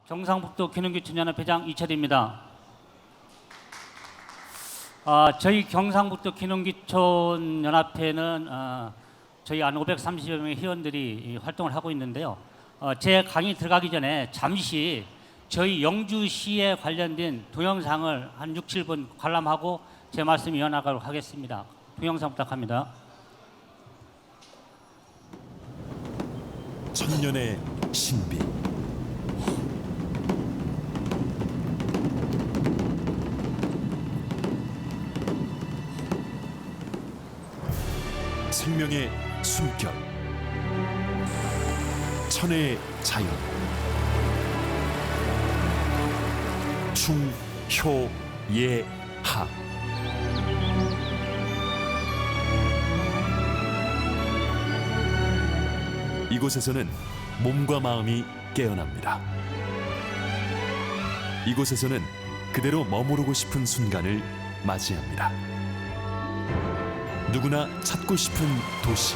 경상북도 기농기촌연합 회장 이철입니다. 저희 경상북도 기농기촌연합회는 저희 한 530여 명의 회원들이 활동을 하고 있는데요. 제 강의 들어가기 전에 잠시 저희 영주시에 관련된 동영상을 한 6, 7분 관람하고 제 말씀 이어나가도록 하겠습니다. 동영상 부탁합니다. 천년의 신비. 생명의 숨결. 천혜의 자연. 충, 효, 예, 하. 이곳에서는 몸과 마음이 깨어납니다. 이곳에서는 그대로 머무르고 싶은 순간을 맞이합니다. 누구나 찾고 싶은 도시.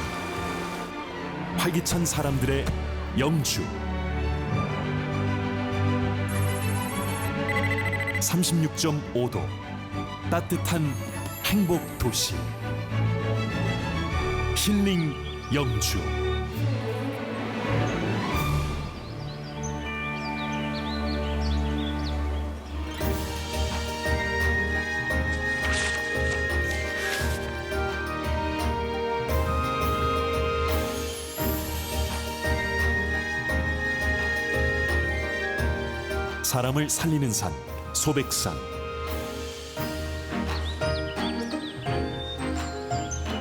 활기찬 사람들의 영주. 36.5도 따뜻한 행복 도시. 힐링 영주. 사람을 살리는 산, 소백산.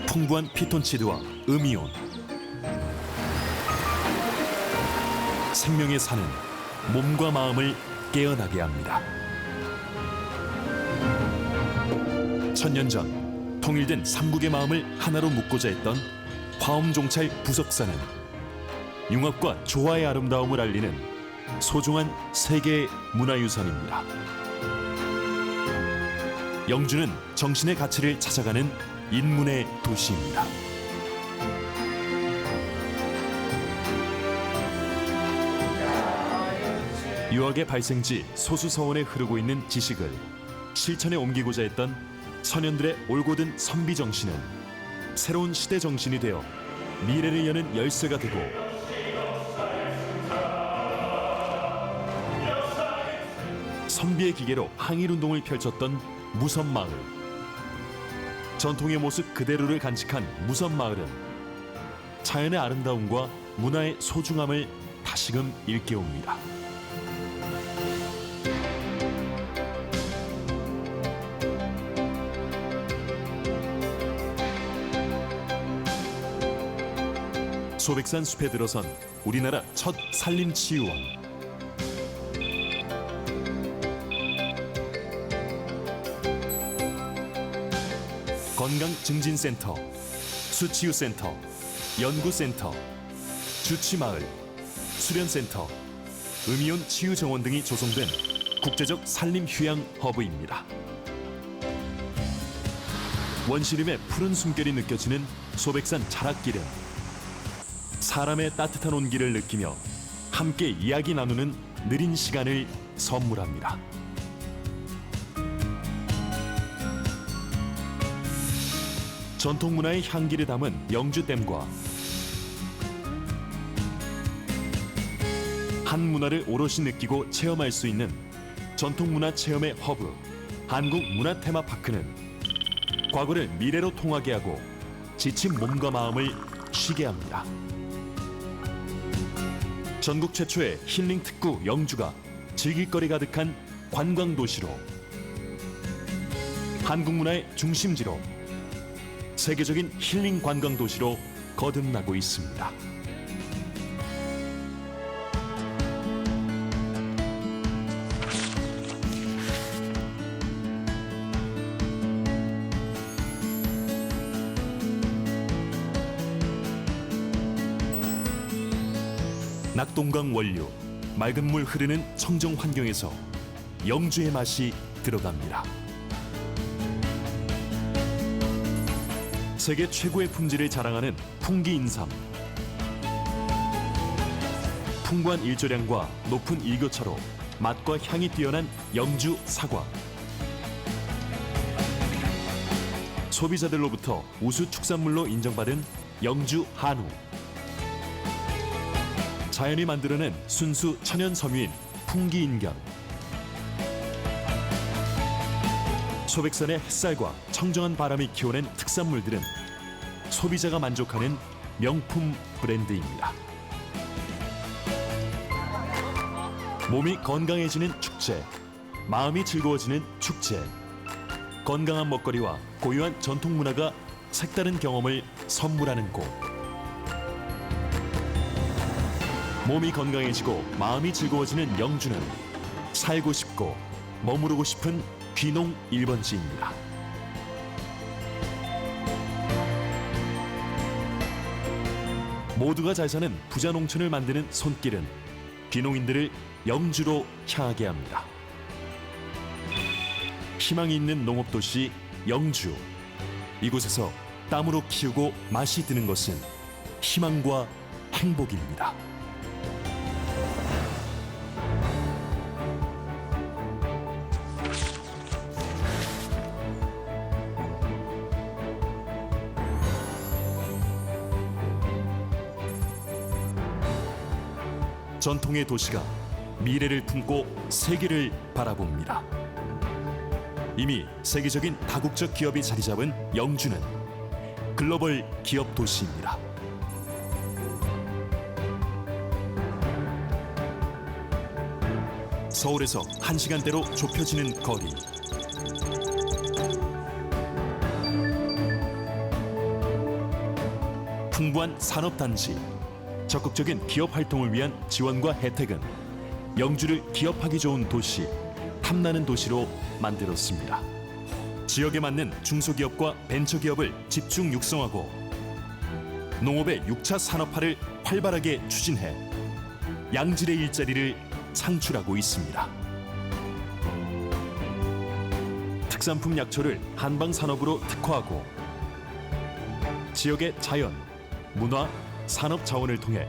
풍부한 피톤치드와 음이온. 생명의 산은 몸과 마음을 깨어나게 합니다. 천년 전 통일된 삼국의 마음을 하나로 묶고자 했던 화엄종찰 부석산은 융합과 조화의 아름다움을 알리는 소중한 세계 문화유산입니다. 영주는 정신의 가치를 찾아가는 인문의 도시입니다. 유학의 발생지 소수서원에 흐르고 있는 지식을 실천에 옮기고자 했던 선현들의 올곧은 선비 정신은 새로운 시대 정신이 되어 미래를 여는 열쇠가 되고 선비의 기계로 항일운동을 펼쳤던 무선마을. 전통의 모습 그대로를 간직한 무선마을은 자연의 아름다움과 문화의 소중함을 다시금 일깨웁니다. 소백산 숲에 들어선 우리나라 첫 산림치유원. 건강증진센터, 수치유센터, 연구센터, 주치마을, 수련센터, 음이온 치유정원 등이 조성된 국제적 산림휴양 허브입니다. 원시림의 푸른 숨결이 느껴지는 소백산 자락길은 사람의 따뜻한 온기를 느끼며 함께 이야기 나누는 느린 시간을 선물합니다. 전통문화의 향기를 담은 영주댐과 한 문화를 오롯이 느끼고 체험할 수 있는 전통문화 체험의 허브 한국문화테마파크는 과거를 미래로 통하게 하고 지친 몸과 마음을 쉬게 합니다. 전국 최초의 힐링 특구 영주가 즐길거리 가득한 관광도시로, 한국 문화의 중심지로, 세계적인 힐링 관광 도시로 거듭나고 있습니다. 낙동강 원류, 맑은 물 흐르는 청정 환경에서 영주의 맛이 들어갑니다. 세계 최고의 품질을 자랑하는 풍기인삼. 풍부한 일조량과 높은 일교차로 맛과 향이 뛰어난 영주 사과. 소비자들로부터 우수 축산물로 인정받은 영주 한우. 자연이 만들어낸 순수 천연 섬유인 풍기인견. 소백산의 햇살과 청정한 바람이 키워낸 특산물들은 소비자가 만족하는 명품 브랜드입니다. 몸이 건강해지는 축제, 마음이 즐거워지는 축제. 건강한 먹거리와 고유한 전통 문화가 색다른 경험을 선물하는 곳. 몸이 건강해지고 마음이 즐거워지는 영주는 살고 싶고 머무르고 싶은 귀농 1번지입니다. 모두가 잘 사는 부자 농촌을 만드는 손길은 귀농인들을 영주로 향하게 합니다. 희망이 있는 농업도시 영주. 이곳에서 땀으로 키우고 맛이 드는 것은 희망과 행복입니다. 전통의 도시가 미래를 품고 세계를 바라봅니다. 이미 세계적인 다국적 기업이 자리 잡은 영주는 글로벌 기업 도시입니다. 서울에서 1시간대로 좁혀지는 거리. 풍부한 산업단지, 적극적인 기업 활동을 위한 지원과 혜택은 영주를 기업하기 좋은 도시, 탐나는 도시로 만들었습니다. 지역에 맞는 중소기업과 벤처기업을 집중 육성하고 농업의 6차 산업화를 활발하게 추진해 양질의 일자리를 창출하고 있습니다. 특산품 약초를 한방 산업으로 특화하고 지역의 자연, 문화, 산업 자원을 통해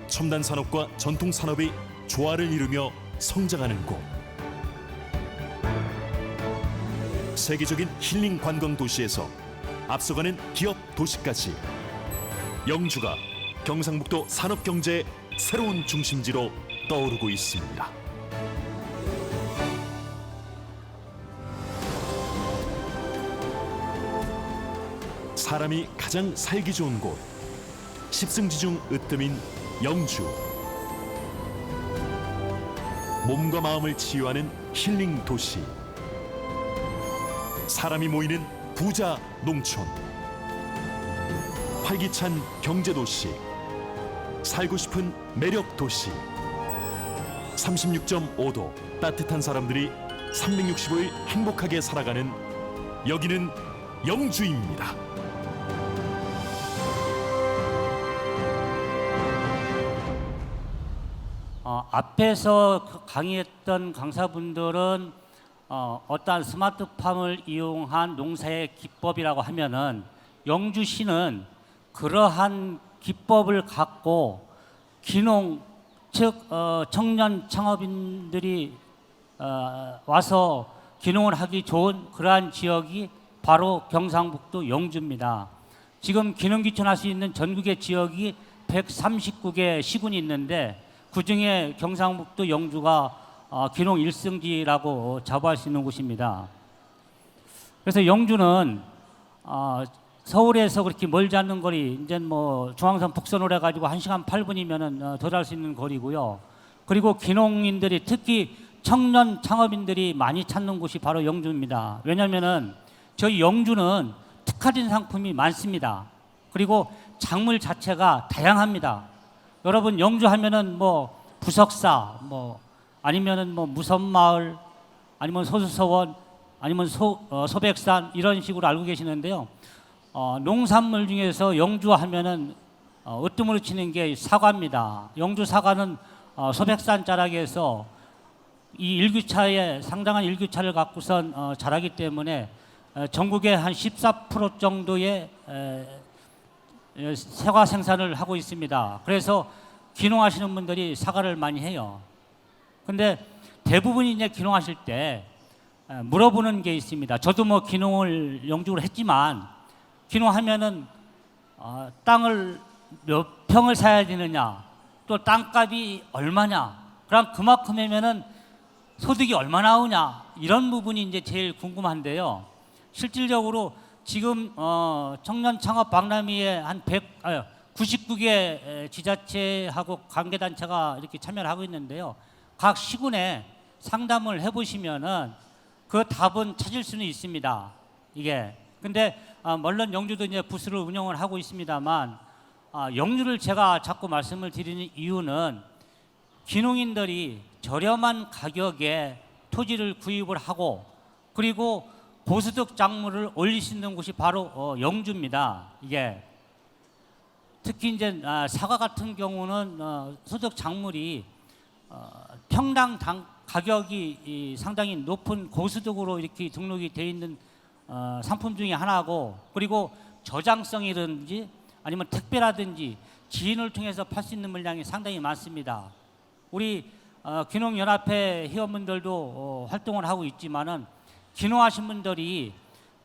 첨단 산업과 전통 산업이 조화를 이루며 성장하는 곳. 세계적인 힐링 관광 도시에서 앞서가는 기업 도시까지 영주가 경상북도 산업 경제의 새로운 중심지로 떠오르고 있습니다. 사람이 가장 살기 좋은 곳, 십승지 중 으뜸인 영주. 몸과 마음을 치유하는 힐링 도시, 사람이 모이는 부자 농촌, 활기찬 경제 도시, 살고 싶은 매력 도시. 36.5도 따뜻한 사람들이 365일 행복하게 살아가는 여기는 영주입니다. 앞에서 강의했던 강사분들은 어떠한 스마트팜을 이용한 농사의 기법이라고 하면은 영주시는 그러한 기법을 갖고 귀농 즉 청년 창업인들이 와서 귀농을 하기 좋은 그러한 지역이 바로 경상북도 영주입니다. 지금 귀농 귀촌할 수 있는 전국의 지역이 139개 시군이 있는데 그중에 경상북도 영주가 귀농 1승지라고 자부할 수 있는 곳입니다. 그래서 영주는 서울에서 그렇게 멀지 않는 거리, 이제 뭐 중앙선 북선으로 해가지고 1시간 8분이면은 도달할 수 있는 거리고요. 그리고 귀농인들이 특히 청년 창업인들이 많이 찾는 곳이 바로 영주입니다. 왜냐하면은 저희 영주는 특화된 상품이 많습니다. 그리고 작물 자체가 다양합니다. 여러분 영주 하면은 뭐 부석사, 뭐 아니면은 뭐 무선마을, 아니면 소수서원, 아니면 소백산 이런 식으로 알고 계시는데요. 농산물 중에서 영주 하면은 으뜸으로 치는 게 사과입니다. 영주 사과는 소백산 자락에서 이 일교차에 상당한 일교차를 갖고선 자라기 때문에 전국의 한 14% 정도의 사과 생산을 하고 있습니다. 그래서 귀농하시는 분들이 사과를 많이 해요. 근데 대부분이 이제 귀농하실 때 물어보는 게 있습니다. 저도 뭐 귀농을 영주로 했지만 귀농하면은 땅을 몇 평을 사야 되느냐, 또 땅값이 얼마냐, 그럼 그만큼이면은 소득이 얼마 나오냐, 이런 부분이 이제 제일 궁금한데요. 실질적으로 지금 청년 창업 박람회에 한 99개 지자체하고 관계단체가 이렇게 참여를 하고 있는데요. 각 시군에 상담을 해보시면은 그 답은 찾을 수는 있습니다. 이게 근데 물론 영주도 이제 부스를 운영을 하고 있습니다만, 영주를 제가 자꾸 말씀을 드리는 이유는 귀농인들이 저렴한 가격에 토지를 구입을 하고 그리고 고소득 작물을 올릴 수 있는 곳이 바로 영주입니다. 이게 특히 이제 사과 같은 경우는 소득 작물이 평당 가격이 상당히 높은 고소득으로 이렇게 등록이 되어 있는 상품 중에 하나고, 그리고 저장성이라든지 아니면 택배라든지 지인을 통해서 팔 수 있는 물량이 상당히 많습니다. 우리 귀농연합회 회원분들도 활동을 하고 있지만은 귀농하신 분들이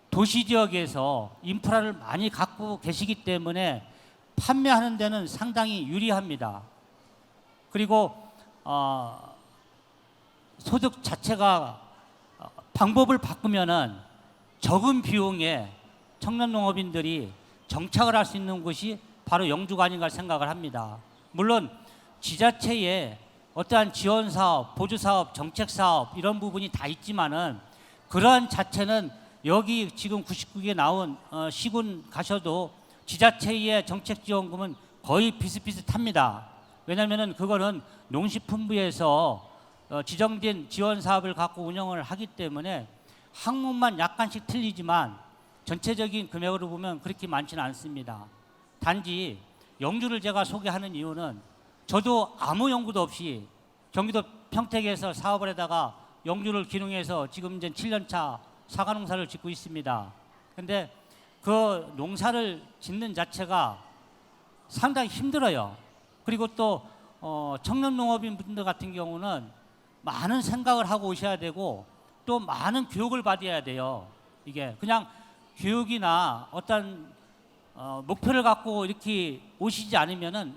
도시 지역에서 인프라를 많이 갖고 계시기 때문에 판매하는 데는 상당히 유리합니다. 그리고 소득 자체가 방법을 바꾸면은 적은 비용에 청년 농업인들이 정착을 할 수 있는 곳이 바로 영주가 아닌가 생각을 합니다. 물론 지자체에 어떠한 지원 사업, 보조 사업, 정책 사업 이런 부분이 다 있지만은 그러한 자체는 여기 지금 99개 나온 시군 가셔도 지자체의 정책 지원금은 거의 비슷비슷합니다. 왜냐하면은 그거는 농식품부에서 지정된 지원 사업을 갖고 운영을 하기 때문에 항목만 약간씩 틀리지만 전체적인 금액으로 보면 그렇게 많지는 않습니다. 단지 영주를 제가 소개하는 이유는 저도 아무 연구도 없이 경기도 평택에서 사업을 하다가 영주를 귀농해서 지금 이제 7년차 사과 농사를 짓고 있습니다. 근데 그 농사를 짓는 자체가 상당히 힘들어요. 그리고 또 청년 농업인 분들 같은 경우는 많은 생각을 하고 오셔야 되고 또 많은 교육을 받아야 돼요. 이게 그냥 교육이나 어떤 목표를 갖고 이렇게 오시지 않으면은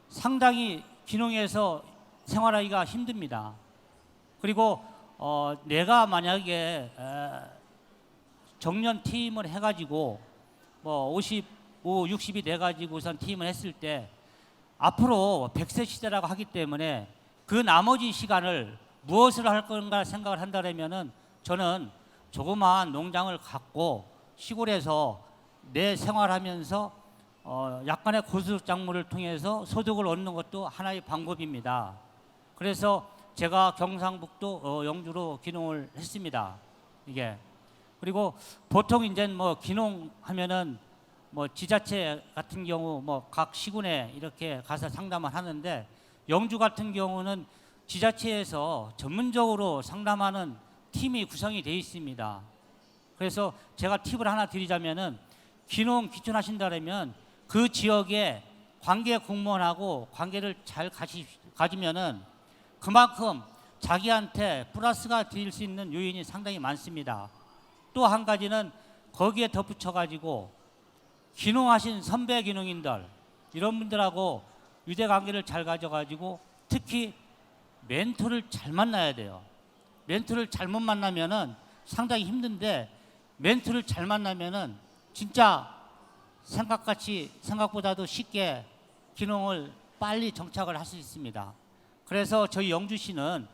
상당히 귀농해서 생활하기가 힘듭니다. 그리고 내가 만약에 정년 퇴임을 해가지고 뭐 55, 60이 돼가지고 우선 퇴임을 했을 때 앞으로 100세 시대라고 하기 때문에 그 나머지 시간을 무엇을 할 건가 생각을 한다면은 저는 조그마한 농장을 갖고 시골에서 내 생활하면서 약간의 고소득 작물을 통해서 소득을 얻는 것도 하나의 방법입니다. 그래서 제가 경상북도 영주로 귀농을 했습니다. 이게 그리고 보통 이제 뭐 귀농하면은 뭐 지자체 같은 경우 뭐 각 시군에 이렇게 가서 상담을 하는데 영주 같은 경우는 지자체에서 전문적으로 상담하는 팀이 구성이 되어 있습니다. 그래서 제가 팁을 하나 드리자면은 귀농 귀촌하신다면 그 지역의 관계 공무원하고 관계를 잘 가지면은 그만큼 자기한테 플러스가 될 수 있는 요인이 상당히 많습니다. 또 한 가지는 거기에 덧붙여 가지고 귀농하신 선배 귀농인들 이런 분들하고 유대 관계를 잘 가져가지고 특히 멘토를 잘 만나야 돼요. 멘토를 잘못 만나면은 상당히 힘든데 멘토를 잘 만나면은 진짜 생각보다도 쉽게 귀농을 빨리 정착을 할 수 있습니다. 그래서 저희 영주시는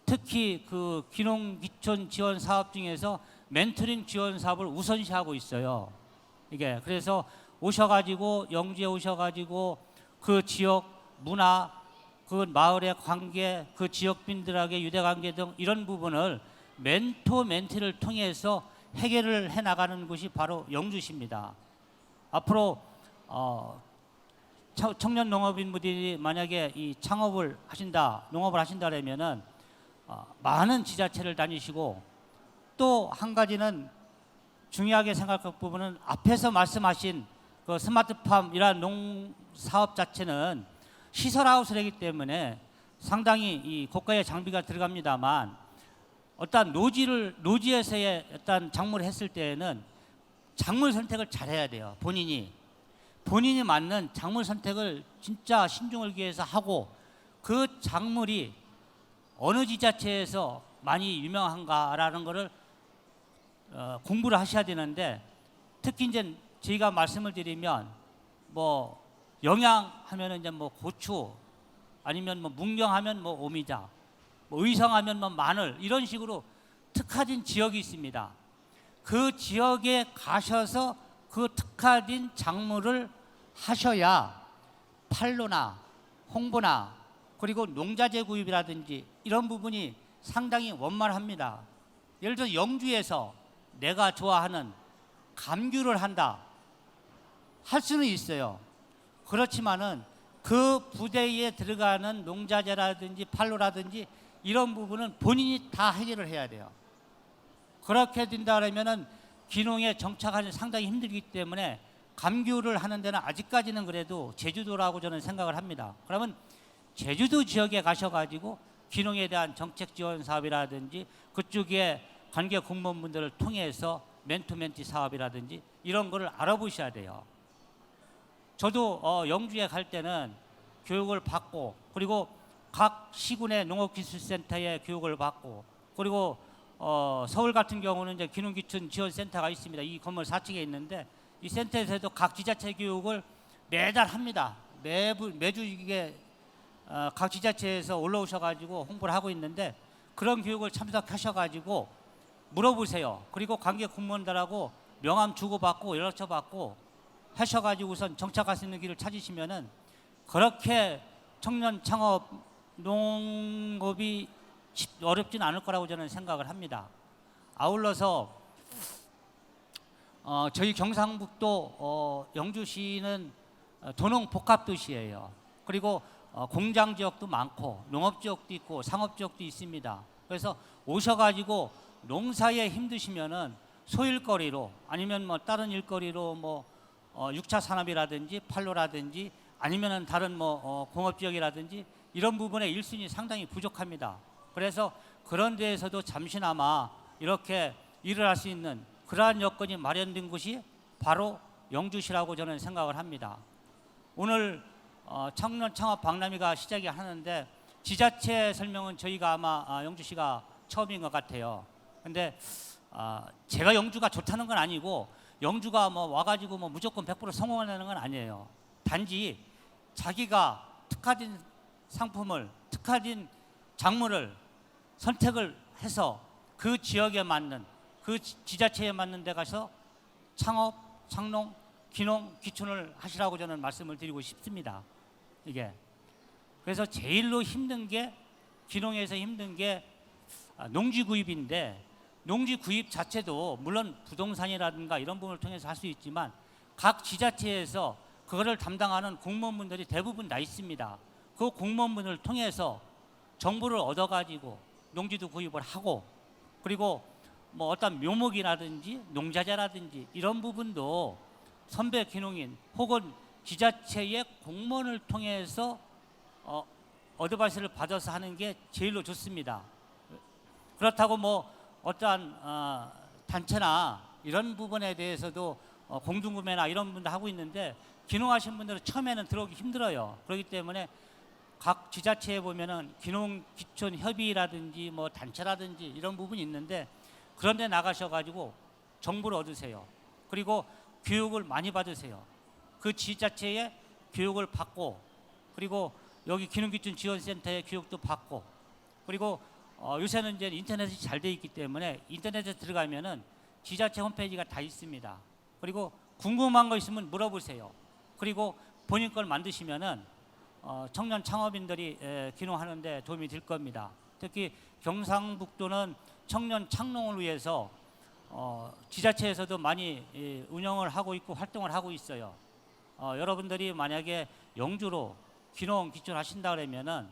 특히 그 귀농 귀촌 지원 사업 중에서 멘토링 지원 사업을 우선시하고 있어요. 이게 그래서 오셔가지고 영주에 오셔가지고 그 지역 문화, 그 마을의 관계, 그 지역민들에게 유대관계 등 이런 부분을 멘토를 통해서 해결을 해나가는 곳이 바로 영주시입니다. 앞으로 청년 농업인분들이 만약에 이 창업을 하신다, 농업을 하신다라면은 많은 지자체를 다니시고 또 한 가지는 중요하게 생각할 부분은 앞에서 말씀하신 그 스마트팜 이런 농사업 자체는 시설하우스이기 때문에 상당히 이 고가의 장비가 들어갑니다만 어떤 노지에서의 어떤 작물을 했을 때에는 작물 선택을 잘해야 돼요. 본인이 맞는 작물 선택을 진짜 신중을 기해서 하고 그 작물이 어느 지자체에서 많이 유명한가라는 거를 공부를 하셔야 되는데, 특히 이제 저희가 말씀을 드리면 뭐 영양 하면은 이제 뭐 고추, 아니면 뭐 문경하면 뭐 오미자, 뭐 의성하면 뭐 마늘, 이런 식으로 특화된 지역이 있습니다. 그 지역에 가셔서 그 특화된 작물을 하셔야 판로나 홍보나 그리고 농자재 구입이라든지 이런 부분이 상당히 원만합니다. 예를 들어 영주에서 내가 좋아하는 감귤을 한다 할 수는 있어요. 그렇지만은 그 부대에 들어가는 농자재라든지 판로라든지 이런 부분은 본인이 다 해결을 해야 돼요. 그렇게 된다면은 기농에 정착하기 상당히 힘들기 때문에 감귤을 하는 데는 아직까지는 그래도 제주도라고 저는 생각을 합니다. 그러면 제주도 지역에 가셔가지고 기농에 대한 정책 지원 사업이라든지 그쪽에 관계 공무원분들을 통해서 멘토멘티 사업이라든지 이런 거를 알아보셔야 돼요. 저도 영주에 갈 때는 교육을 받고, 그리고 각 시군의 농업기술센터에 교육을 받고, 그리고 서울 같은 경우는 이제 기농기촌 지원센터가 있습니다. 이 건물 4층에 있는데 이 센터에서도 각 지자체 교육을 매달 합니다. 매주 이게 각 지자체에서 올라오셔가지고 홍보를 하고 있는데, 그런 교육을 참석하셔가지고 물어보세요. 그리고 관계 공무원들하고 명함 주고받고 연락처 받고 하셔가지고 우선 정착할 수 있는 길을 찾으시면은 그렇게 청년 창업 농업이 어렵진 않을 거라고 저는 생각을 합니다. 아울러서 저희 경상북도 영주시는 도농 복합 도시예요. 그리고 공장 지역도 많고 농업 지역도 있고 상업 지역도 있습니다. 그래서 오셔가지고 농사에 힘드시면은 소일거리로 아니면 뭐 다른 일거리로 뭐 6차 산업이라든지 판로라든지 아니면은 다른 뭐 공업 지역이라든지 이런 부분에 일순위 상당히 부족합니다. 그래서 그런 데에서도 잠시나마 이렇게 일을 할 수 있는 그러한 여건이 마련된 곳이 바로 영주시라고 저는 생각을 합니다. 오늘 청년 창업 박람회가 시작이 하는데 지자체 설명은 저희가 아마 영주시가 처음인 것 같아요. 근데 제가 영주가 좋다는 건 아니고 영주가 뭐 와가지고 뭐 무조건 100% 성공하는 건 아니에요. 단지 자기가 특화된 상품을, 특화된 작물을 선택을 해서 그 지역에 맞는, 그 지자체에 맞는 데 가서 창업, 창농, 기농, 기촌을 하시라고 저는 말씀을 드리고 싶습니다. 이게 그래서 제일로 힘든 게, 기농에서 힘든 게 농지 구입인데, 농지 구입 자체도 물론 부동산이라든가 이런 부분을 통해서 할 수 있지만 각 지자체에서 그거를 담당하는 공무원분들이 대부분 나 있습니다. 그 공무원분을 통해서 정보를 얻어가지고 농지도 구입을 하고, 그리고 뭐 어떤 묘목이라든지 농자재라든지 이런 부분도 선배 기농인 혹은 지자체의 공무원을 통해서 어드바이스를 받아서 하는 게 제일로 좋습니다. 그렇다고 뭐 어떠한 단체나 이런 부분에 대해서도 공동구매나 이런 분들 하고 있는데 기농하신 분들은 처음에는 들어오기 힘들어요. 그렇기 때문에 각 지자체에 보면은 기농 기촌 협의라든지 뭐 단체라든지 이런 부분이 있는데 그런 데 나가셔가지고 정보를 얻으세요. 그리고 교육을 많이 받으세요. 그 지자체에 교육을 받고, 그리고 여기 기농기촌 지원센터에 교육도 받고, 그리고 요새는 이제 인터넷이 잘 돼 있기 때문에 인터넷에 들어가면은 지자체 홈페이지가 다 있습니다. 그리고 궁금한 거 있으면 물어보세요. 그리고 본인 걸 만드시면은 청년 창업인들이 기농하는데 도움이 될 겁니다. 특히 경상북도는 청년 창농을 위해서 지자체에서도 많이 운영을 하고 있고 활동을 하고 있어요. 여러분들이 만약에 영주로 기농 기촌 하신다 그러면은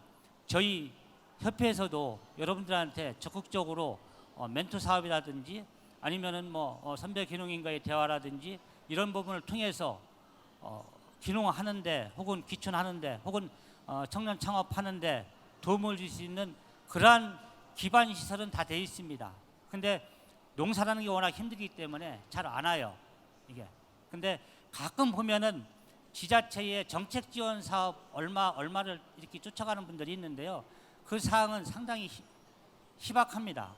저희 협회에서도 여러분들한테 적극적으로 멘토 사업이라든지 아니면은 뭐 선배 기농인과의 대화라든지 이런 부분을 통해서 기농하는데 혹은 기촌하는데 혹은 청년 창업하는데 도움을 줄 수 있는 그러한 기반 시설은 다 돼 있습니다. 근데 농사라는 게 워낙 힘들기 때문에 잘 안 와요, 이게. 근데 가끔 보면은 지자체의 정책 지원 사업 얼마를 이렇게 쫓아가는 분들이 있는데요. 그 사항은 상당히 희박합니다.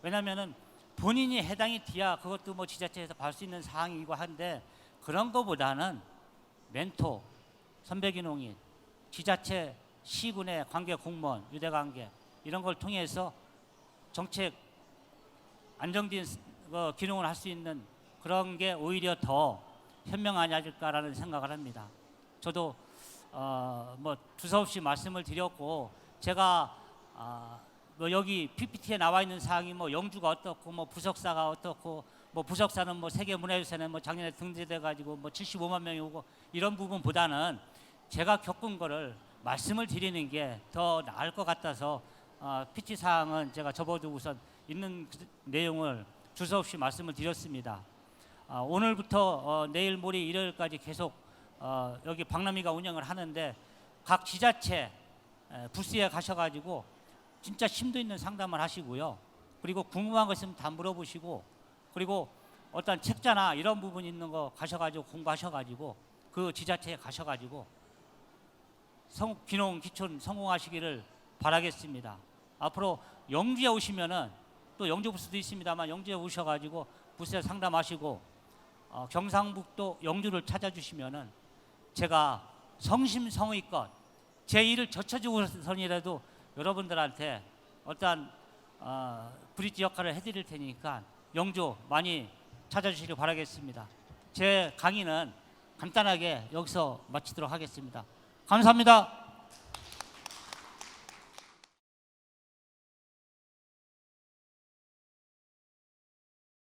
왜냐하면은 본인이 해당이 돼야 그것도 뭐 지자체에서 받을 수 있는 사항이고 한데, 그런 거보다는 멘토, 선배기농인, 지자체 시군의 관계 공무원, 유대관계 이런 걸 통해서 정책 안정된 기능을 할 수 있는 그런 게 오히려 더 현명하지 않을까라는 생각을 합니다. 저도 뭐 두서없이 말씀을 드렸고, 제가 뭐 여기 PPT에 나와 있는 사항이 뭐 영주가 어떻고 뭐 부석사가 어떻고 뭐 부석사는 뭐 세계 문화유산에 뭐 작년에 등재돼 가지고 뭐 75만 명이 오고 이런 부분보다는 제가 겪은 거를 말씀을 드리는 게 더 나을 것 같아서 PT 사항은 제가 접어두고선 있는 내용을 두서없이 말씀을 드렸습니다. 오늘부터 내일 모레 일요일까지 계속 여기 박남희가 운영을 하는데, 각 지자체 부스에 가셔가지고 진짜 심도 있는 상담을 하시고요. 그리고 궁금한 거 있으면 다 물어보시고, 그리고 어떤 책자나 이런 부분 있는 거 가셔가지고 공부하셔가지고 그 지자체에 가셔가지고 귀농 기촌 성공하시기를 바라겠습니다. 앞으로 영주에 오시면은 또 영주 부스도 있습니다만 영주에 오셔가지고 부스에 상담하시고, 경상북도 영주를 찾아주시면은 제가 성심성의껏 제 일을 젖혀주고선이라도 여러분들한테 어떠한 브릿지 역할을 해드릴 테니까 영주 많이 찾아주시길 바라겠습니다. 제 강의는 간단하게 여기서 마치도록 하겠습니다. 감사합니다.